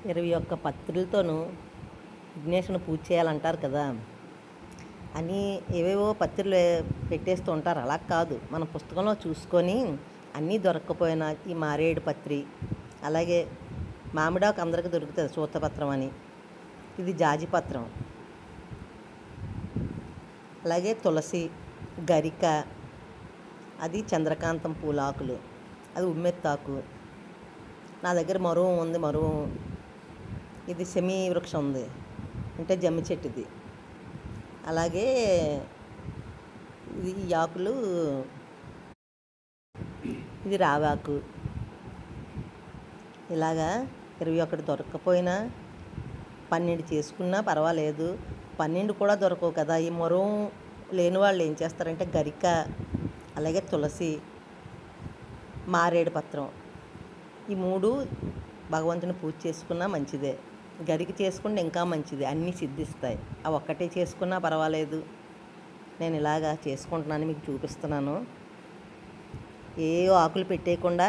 21 పత్రులతోనూ విఘ్నేశ్వరుని పూజ చేయాలంటారు కదా అని ఏవేవో పత్రులు పెట్టేస్తూ ఉంటారు. అలా కాదు, మన పుస్తకంలో చూసుకొని అన్నీ దొరక్కపోయినా ఈ మారేడు పత్రి, అలాగే మామిడాకు అందరికీ దొరుకుతుంది సూతపత్రం అని, ఇది జాజిపత్రం, అలాగే తులసి, గరిక, అది చంద్రకాంతం పూలాకులు, అది ఉమ్మెత్తాకు, నా దగ్గర మరువం ఉంది, మరువం, ఇది సెమీ వృక్షం ఉంది అంటే జమ్మి చెట్టుది, అలాగే ఇది ఈ ఆకులు, ఇది రావాకు. ఇలాగా 21 దొరక్కపోయినా 12 చేసుకున్నా పర్వాలేదు. 12 కూడా దొరకవు కదా, ఈ మరువం లేని వాళ్ళు ఏం చేస్తారంటే గరిక, అలాగే తులసి, మారేడు పత్రం, ఈ 3 భగవంతుని పూజ చేసుకున్నా మంచిదే. గరిక చేసుకుంటే ఇంకా మంచిది, అన్నీ సిద్ధిస్తాయి. ఆ ఒక్కటే చేసుకున్నా పర్వాలేదు. నేను ఇలాగా చేసుకుంటున్నాను, మీకు చూపిస్తున్నాను. ఏ ఆకులు పెట్టేయకుండా